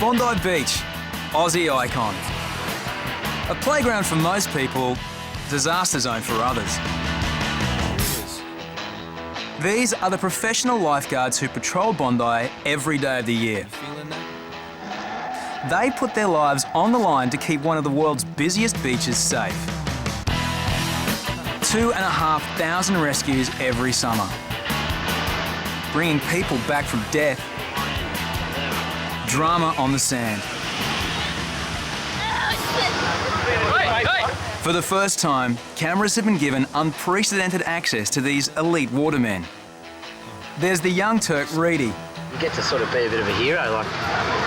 Bondi Beach, Aussie icon. A playground for most people, disaster zone for others. These are the professional lifeguards who patrol Bondi every day of the year. They put their lives on the line to keep one of the world's busiest beaches safe. 2,500 rescues every summer, bringing people back from death. Drama on the sand. For the first time, cameras have been given unprecedented access to these elite watermen. There's the young Turk, Reidy. You get to sort of be a bit of a hero, like,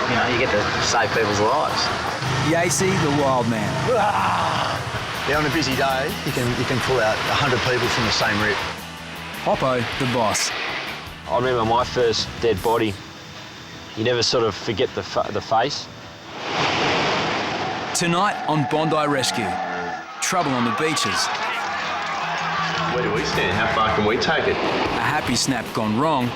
you know, you get to save people's lives. Yacey, the wild man. Yeah, on a busy day, you can pull out 100 people from the same rip. Hoppo, the boss. I remember my first dead body. You never sort of forget the face. Tonight on Bondi Rescue, trouble on the beaches. Where do we stand? How far can we take it? A happy snap gone wrong.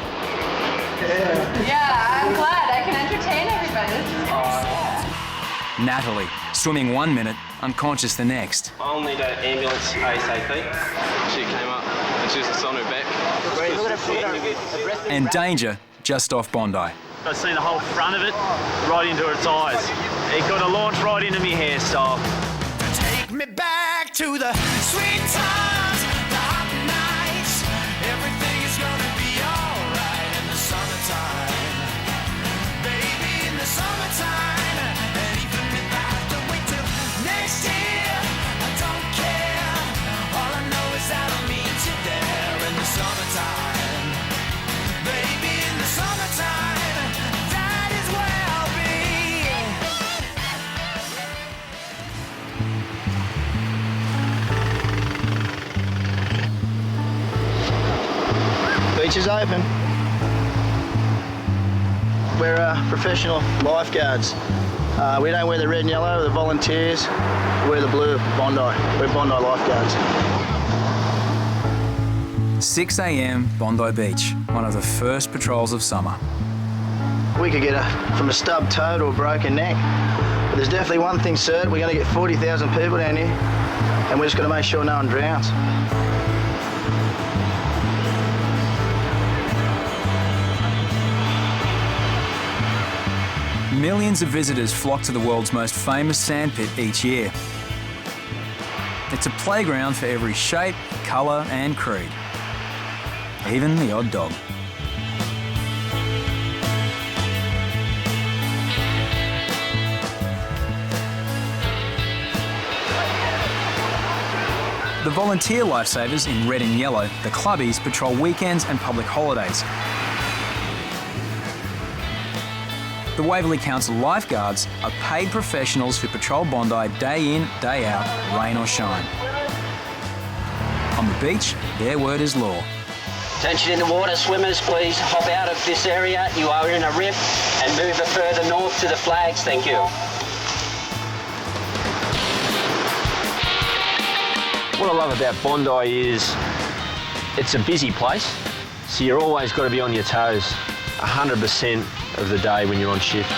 Yeah, I'm glad I can entertain everybody. This is awesome. Natalie, swimming 1 minute, unconscious the next. I'll need an ambulance ASAP. She came up and she was just on her back. And danger just off Bondi. I seen the whole front of it right into its eyes. It got a launch right into me hairstyle. Take me back to the sweet times, the hot nights. Everything is gonna be alright in the summertime. Baby, in the summertime. And even if I have to wait till next year, I don't care. All I know is that I'll meet you there in the summertime. Baby, in the summertime. Beach is open. We're professional lifeguards. We don't wear the red and yellow, we're the volunteers. We wear the blue, Bondi. We're Bondi lifeguards. 6 a.m, Bondi Beach, one of the first patrols of summer. We could get from a stubbed toe to a broken neck. But there's definitely one thing certain, we're going to get 40,000 people down here, and we're just going to make sure no one drowns. Millions of visitors flock to the world's most famous sandpit each year. It's a playground for every shape, colour and creed. Even the odd dog. The volunteer lifesavers in red and yellow, the clubbies, patrol weekends and public holidays. The Waverley Council lifeguards are paid professionals who patrol Bondi day in, day out, rain or shine. On the beach, their word is law. Attention in the water, swimmers, please hop out of this area. You are in a rip and move it further north to the flags. Thank you. What I love about Bondi is it's a busy place, so you're always got to be on your toes 100% of the day when you're on shift.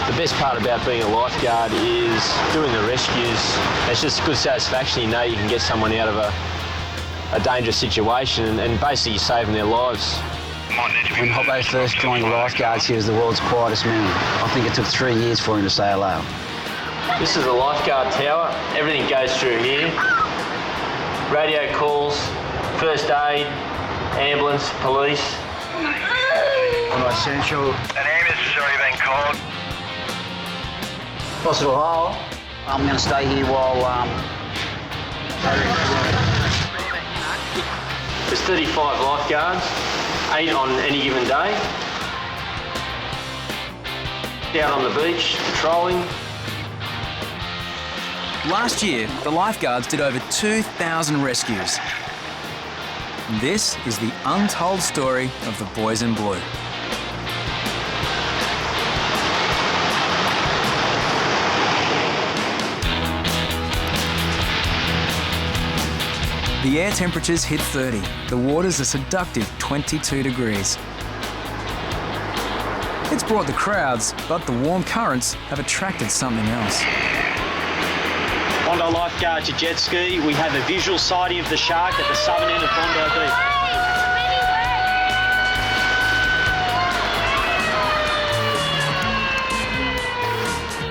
The best part about being a lifeguard is doing the rescues. It's just good satisfaction. You know you can get someone out of a dangerous situation and basically saving their lives. When Hoppo first joined the lifeguards, he was the world's quietest man. I think it took 3 years for him to say hello. This is the lifeguard tower. Everything goes through here. Radio calls, first aid, ambulance, police. Essential. An ambulance has already been called. Possible hole. I'm going to stay here while... There's 35 lifeguards, 8 on any given day. Out on the beach, patrolling. Last year, the lifeguards did over 2,000 rescues. This is the untold story of the boys in blue. The air temperatures hit 30. The water's a seductive 22 degrees. It's brought the crowds, but the warm currents have attracted something else. Bondi Lifeguards to jet ski. We have a visual sighting of the shark at the southern end of Bondi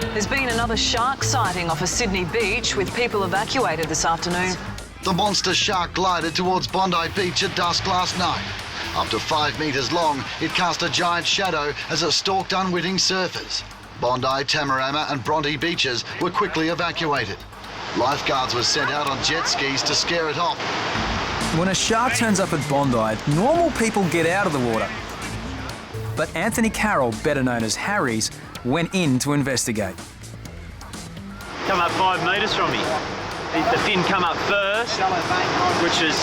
Beach. There's been another shark sighting off a Sydney beach with people evacuated this afternoon. The monster shark glided towards Bondi Beach at dusk last night. Up to 5 metres long, it cast a giant shadow as it stalked unwitting surfers. Bondi, Tamarama and Bondi beaches were quickly evacuated. Lifeguards were sent out on jet skis to scare it off. When a shark turns up at Bondi, normal people get out of the water. But Anthony Carroll, better known as Harries, went in to investigate. Come up 5 metres from me. The fin come up first, which is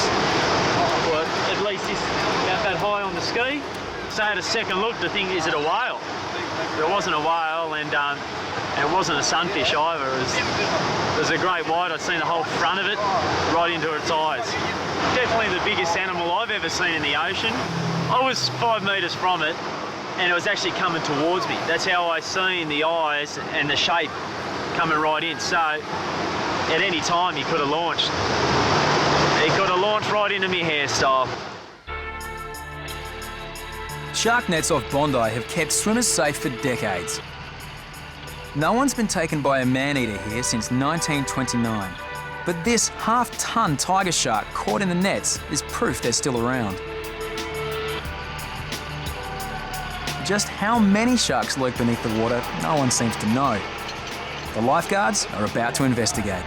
well, at least this, about that high on the ski. So I had a second look to think, is it a whale? It wasn't a whale, and it wasn't a sunfish either. It was a great white. I'd seen the whole front of it right into its eyes. Definitely the biggest animal I've ever seen in the ocean. I was 5 metres from it, and it was actually coming towards me. That's how I seen the eyes and the shape coming right in. So at any time he could have launched. He could have launched right into me hairstyle. Shark nets off Bondi have kept swimmers safe for decades. No one's been taken by a man-eater here since 1929. But this half-ton tiger shark caught in the nets is proof they're still around. Just how many sharks lurk beneath the water, no one seems to know. The lifeguards are about to investigate.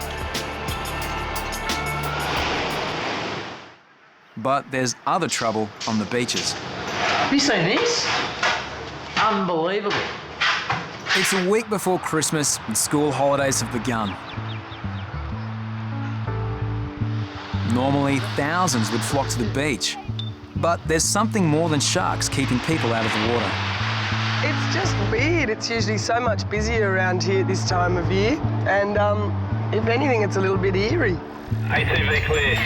But there's other trouble on the beaches. Have you seen this? Unbelievable. It's a week before Christmas and school holidays have begun. Normally, thousands would flock to the beach. But there's something more than sharks keeping people out of the water. It's just weird. It's usually so much busier around here at this time of year. And if anything, it's a little bit eerie. ATV clear.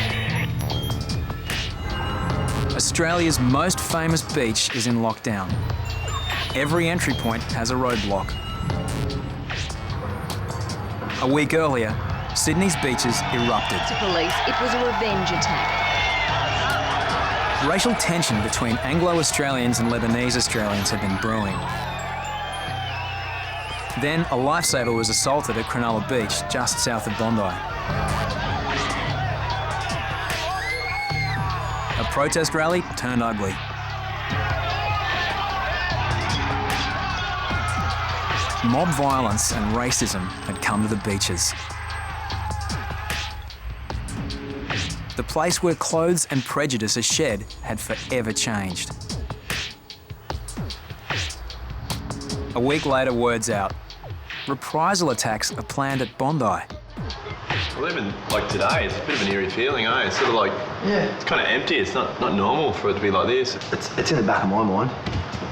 Australia's most famous beach is in lockdown. Every entry point has a roadblock. A week earlier, Sydney's beaches erupted. To police, it was a revenge attack. Racial tension between Anglo-Australians and Lebanese Australians had been brewing. Then a lifesaver was assaulted at Cronulla Beach, just south of Bondi. A protest rally turned ugly. Mob violence and racism had come to the beaches. The place where clothes and prejudice are shed had forever changed. A week later, word's out. Reprisal attacks are planned at Bondi. Well, even like today, it's a bit of an eerie feeling, eh? It's sort of like, yeah, it's kind of empty. It's not normal for it to be like this. It's in the back of my mind.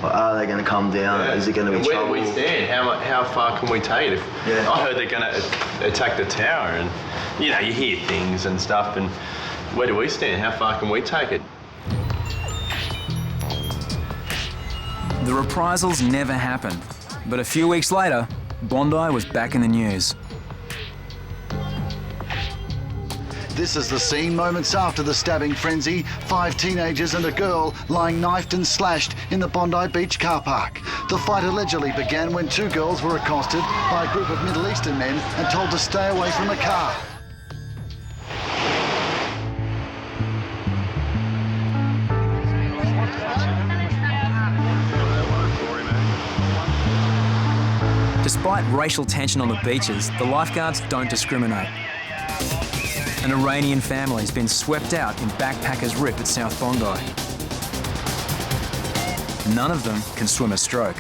Like, are they going to come down? Yeah. Is it going to be trouble? Where do we stand? How far can we take it? Yeah. I heard they're going to attack the tower, and you know, you hear things and stuff, and where do we stand? How far can we take it? The reprisals never happened, but a few weeks later, Bondi was back in the news. This is the scene moments after the stabbing frenzy. 5 teenagers and a girl lying knifed and slashed in the Bondi Beach car park. The fight allegedly began when 2 girls were accosted by a group of Middle Eastern men and told to stay away from the car. Despite racial tension on the beaches, the lifeguards don't discriminate. An Iranian family's been swept out in Backpackers Rip at South Bondi. None of them can swim a stroke.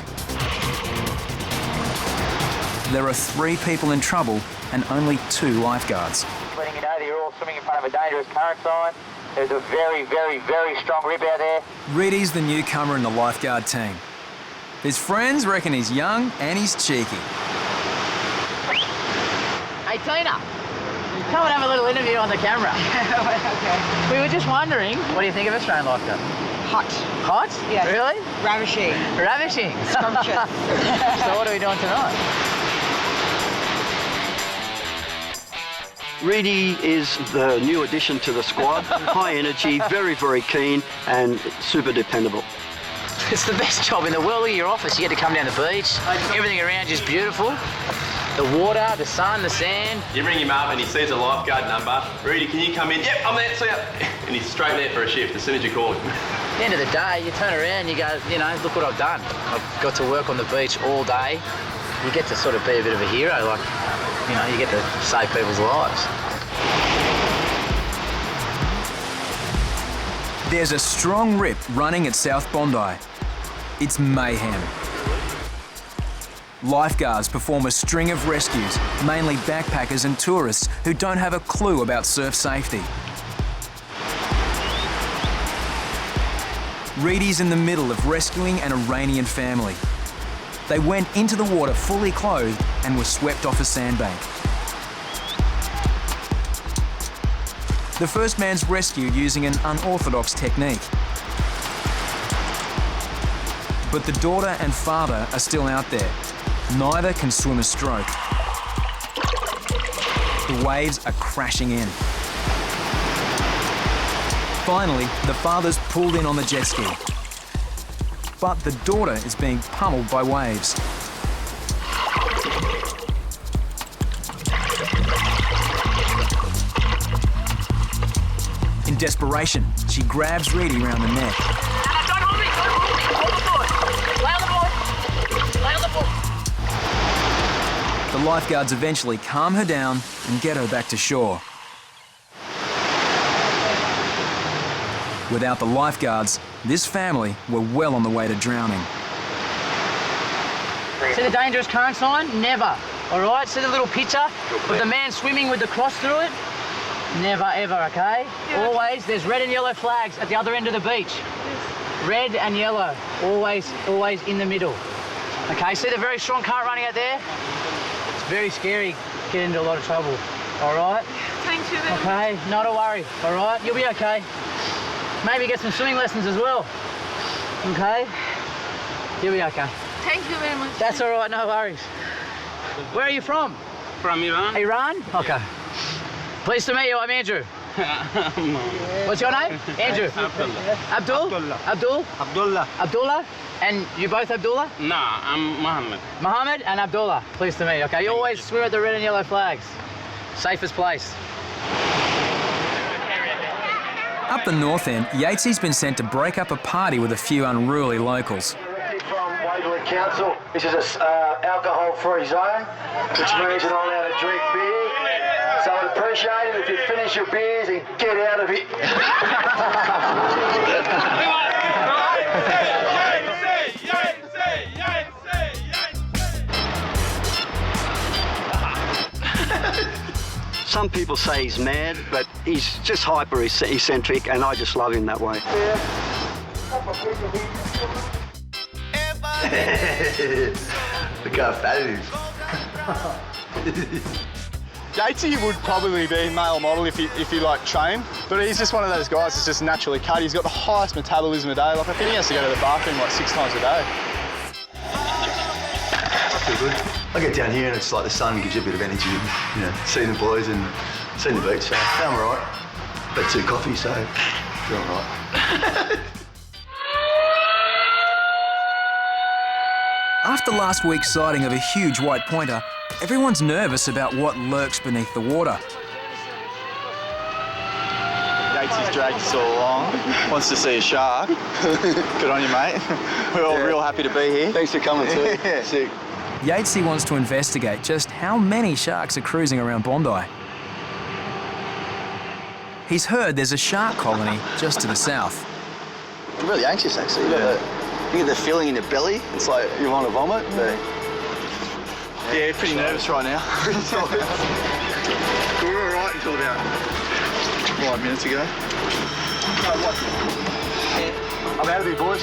There are 3 people in trouble and only 2 lifeguards. Letting you know that you're all swimming in front of a dangerous current sign. There's a very, very, very strong rip out there. Reidy's the newcomer in the lifeguard team. His friends reckon he's young and he's cheeky. Hey, Tina. Come and have a little interview on the camera. Okay. We were just wondering, what do you think of Australian lifeguard? Hot. Hot? Yes. Really? Ravishing. Ravishing. Scrumptious. So what are we doing tonight? Reidy is the new addition to the squad. High energy, very, very keen and super dependable. It's the best job in the world. Look at your office. You get to come down the beach. Everything around you is beautiful. The water, the sun, the sand. You ring him up and he sees a lifeguard number. Reidy, can you come in? Yep, I'm there, see ya. And he's straight there for a shift as soon as you call him. At the end of the day, you turn around and you go, you know, look what I've done. I've got to work on the beach all day. You get to sort of be a bit of a hero, like, you know, you get to save people's lives. There's a strong rip running at South Bondi. It's mayhem. Lifeguards perform a string of rescues, mainly backpackers and tourists who don't have a clue about surf safety. Reidy's in the middle of rescuing an Iranian family. They went into the water fully clothed and were swept off a sandbank. The first man's rescued using an unorthodox technique. But the daughter and father are still out there. Neither can swim a stroke. The waves are crashing in. Finally, the father's pulled in on the jet ski. But the daughter is being pummeled by waves. In desperation, she grabs Reidy round the neck. Don't hold me! Hold the board! Lay on the board! Lay on the board! The lifeguards eventually calm her down and get her back to shore. Without the lifeguards, this family were well on the way to drowning. See the dangerous current sign? Never. All right? See the little picture of the man swimming with the cross through it? Never, ever, okay? Yeah. Always, there's red and yellow flags at the other end of the beach. Yes. Red and yellow, always in the middle. Okay, see the very strong current running out there? It's very scary, get into a lot of trouble. All right? Thank you very much. Okay, not a worry, all right? You'll be okay. Maybe get some swimming lessons as well. Okay? You'll be okay. Thank you very much. That's all right, no worries. Where are you from? From Iran. Iran? Okay. Pleased to meet you, I'm Andrew. What's your name? Andrew. Abdul? Abdul? Abdullah. And you both Abdullah? No, I'm Mohammed. Mohammed and Abdullah. Pleased to meet you. Okay, you always swim at the red and yellow flags. Safest place. Up the north end, Yatesy's been sent to break up a party with a few unruly locals. From Waverley Council, this is an alcohol-free zone, which means you're not allowed to drink beer. So I'd appreciate it if you finish your beers and get out of it. Some people say he's mad, but he's just hyper eccentric, and I just love him that way. Look how fat it is. Yatesy would probably be male model if he like trained, but he's just one of those guys that's just naturally cut. He's got the highest metabolism a day. Like I think he has to go to the bathroom like 6 times a day. I feel good. I get down here and it's like the sun gives you a bit of energy, you know, seeing the boys and seeing the beach, so I'm all right. But 2 coffees, so feel all right. After last week's sighting of a huge white pointer, everyone's nervous about what lurks beneath the water. Yatesy's dragged us all along, wants to see a shark. Good on you, mate. We're all real happy to be here. Thanks for coming too. Yeah. Sick. Yatesy wants to investigate just how many sharks are cruising around Bondi. He's heard there's a shark colony just to the south. I'm really anxious, actually. You get the feeling in your belly. It's like you want to vomit. But... Yeah, pretty nervous right now. We were all right until about 5 minutes ago. I'm out of here, boys.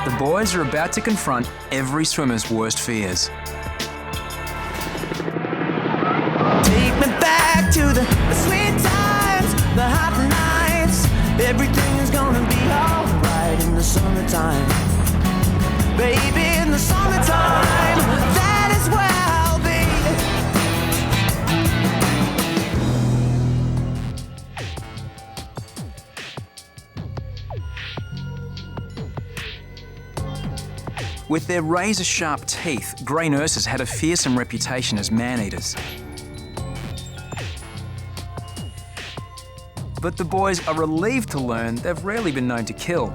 The boys are about to confront every swimmer's worst fears. Everything is gonna be alright in the summertime. Baby, in the summertime, that is where I'll be. With their razor-sharp teeth, grey nurses had a fearsome reputation as man-eaters. But the boys are relieved to learn they've rarely been known to kill.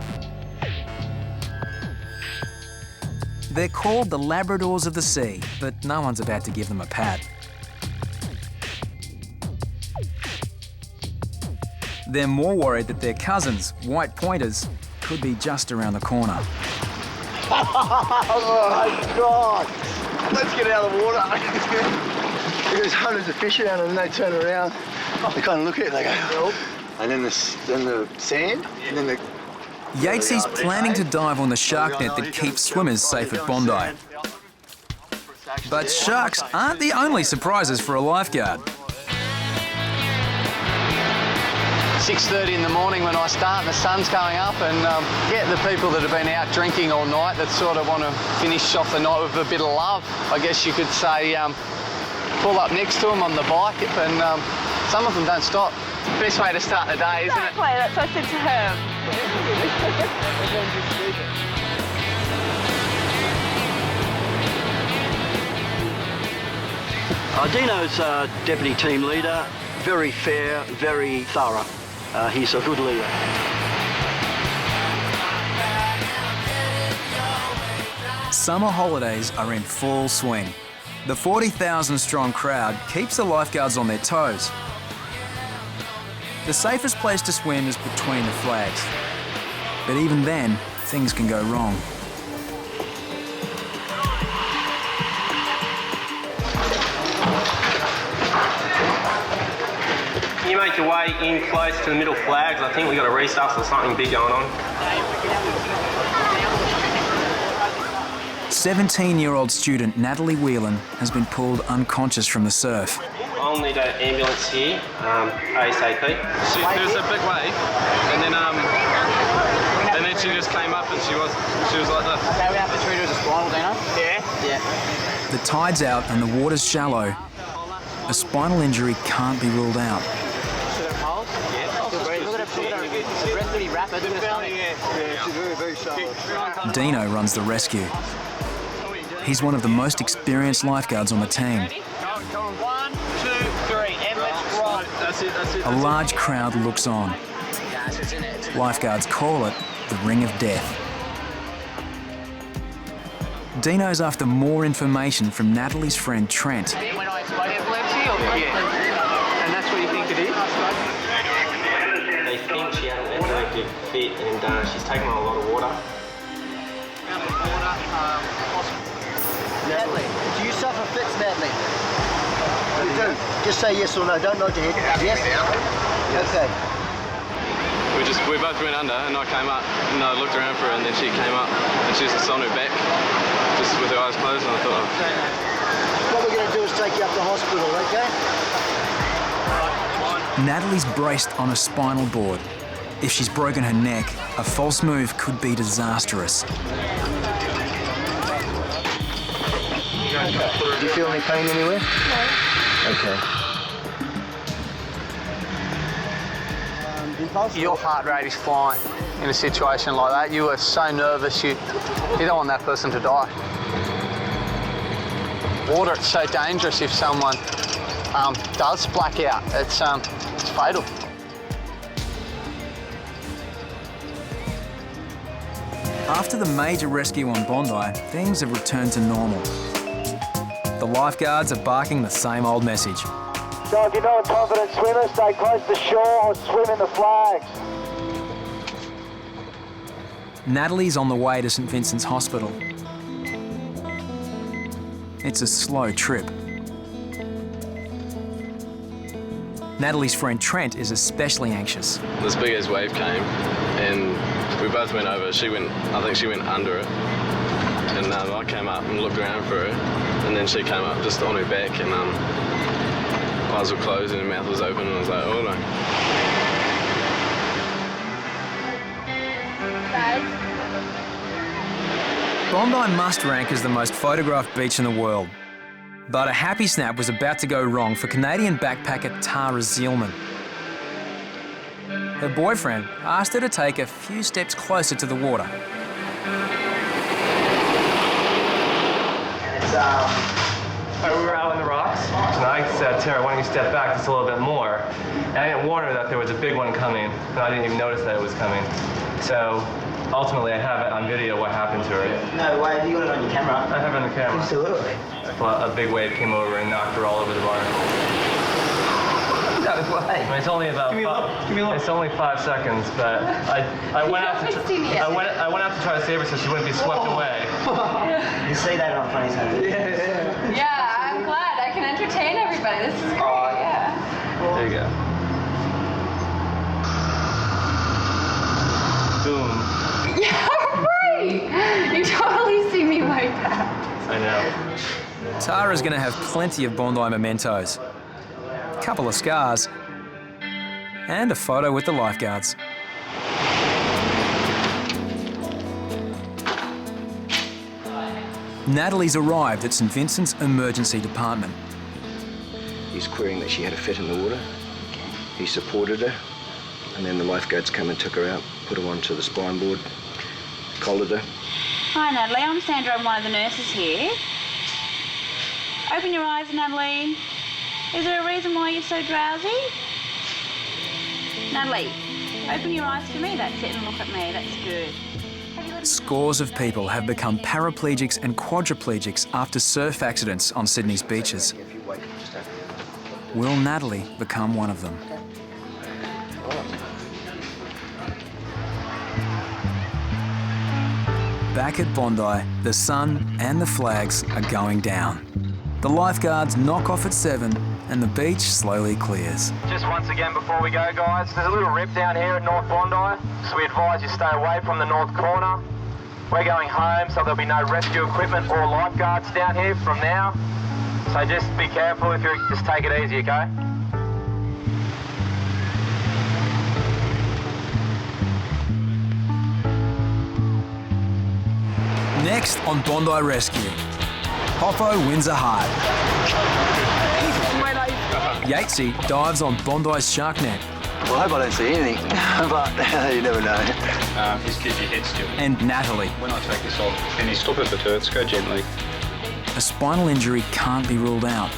They're called the Labradors of the Sea, but no one's about to give them a pat. They're more worried that their cousins, white pointers, could be just around the corner. Oh my God! Let's get out of the water. There's hundreds of fish around and they turn around. They kind of look at it, they go, help. And then the sand, and then the... Yatesy's planning to dive on the shark net that keeps swimmers safe at Bondi. But sharks aren't the only surprises for a lifeguard. 6:30 in the morning when I start and the sun's going up, and get the people that have been out drinking all night that sort of want to finish off the night with a bit of love, I guess you could say. Pull up next to them on the bike, and some of them don't stop. Best way to start the day, isn't it? Exactly, that's what I said to him. Deano's deputy team leader, very fair, very thorough. He's a good leader. Summer holidays are in full swing. The 40,000 strong crowd keeps the lifeguards on their toes. The safest place to swim is between the flags. But even then, things can go wrong. Can you make your way in close to the middle flags? I think we've got a resus or something big going on. 17-year-old student Natalie Whelan has been pulled unconscious from the surf. I'll need an ambulance here, ASAP. There was a big wave, and then she just came up and she was like this. Okay, we have to treat her as a spinal, Deano? Yeah. Yeah. The tide's out and the water's shallow. A spinal injury can't be ruled out. Deano runs the rescue. He's one of the most experienced lifeguards on the team. 1, 2, 3, and let's roll. That's it. A large crowd looks on. Lifeguards call it the Ring of Death. Deano's after more information from Natalie's friend Trent. When I explain epilepsy, or and that's what you think it is? They think she had an epileptic fit, and she's taken on a lot of water. Natalie, do you suffer fits, Natalie? You do. Just say yes or no, don't nod your head. Yes? Okay. We both went under, and I came up, and I looked around for her, and then she came up, and she was just on her back, just with her eyes closed, and I thought, What we're going to do is take you up to hospital, okay? Natalie's braced on a spinal board. If she's broken her neck, a false move could be disastrous. Do you feel any pain anywhere? No. Okay. Your heart rate is flying in a situation like that. You are so nervous, you don't want that person to die. Water, it's so dangerous if someone does black out. It's fatal. After the major rescue on Bondi, things have returned to normal. The lifeguards are barking the same old message. So if you're not a confident swimmer, stay close to shore or swim in the flags. Natalie's on the way to St Vincent's Hospital. It's a slow trip. Natalie's friend Trent is especially anxious. This big ass wave came and we both went over. I think she went under it. And I came up and looked around for her. And then she came up just on her back and eyes were closed and her mouth was open and I was like, oh no. Bondi must rank as the most photographed beach in the world. But a happy snap was about to go wrong for Canadian backpacker Tara Zielman. Her boyfriend asked her to take a few steps closer to the water. We were out on the rocks, and I said, Tara, why don't you step back just a little bit more? And I didn't warn her that there was a big one coming, and I didn't even notice that it was coming. So ultimately, I have it on video what happened to her. No way, have you got it on your camera? I have it on the camera. Absolutely. A big wave came over and knocked her all over the bar. No way. I mean, it's only about it's only 5 seconds, but I went out to I went out to try to save her so she wouldn't be swept away. You see that on funny side. Yeah, I'm glad. I can entertain everybody. This is great. Yeah. There you go. Boom. Yeah, right. You totally see me like that. I know. Tara's going to have plenty of Bondi mementos. A couple of scars. And a photo with the lifeguards. Natalie's arrived at St Vincent's emergency department. He's querying that she had a fit in the water. He supported her, and then the lifeguards come and took her out, put her onto the spine board, collared her. Hi, Natalie. I'm Sandra. I'm one of the nurses here. Open your eyes, Natalie. Is there a reason why you're so drowsy? Natalie, open your eyes for me. That's it, and look at me. That's good. Scores of people have become paraplegics and quadriplegics after surf accidents on Sydney's beaches. Will Natalie become one of them? Back at Bondi, the sun and the flags are going down. The lifeguards knock off at 7 and the beach slowly clears. Just once again before we go, guys, there's a little rip down here at North Bondi, so we advise you stay away from the north corner. We're going home, so there'll be no rescue equipment or lifeguards down here from now. So just be careful if you just take it easy, okay? Next on Bondi Rescue, Hoppo wins a heart. Yatesy dives on Bondi's shark net. Well, I hope I don't see anything, but you never know. Just keep your head still. And Natalie. When I take this off, any stop at the turrets, go gently. A spinal injury can't be ruled out.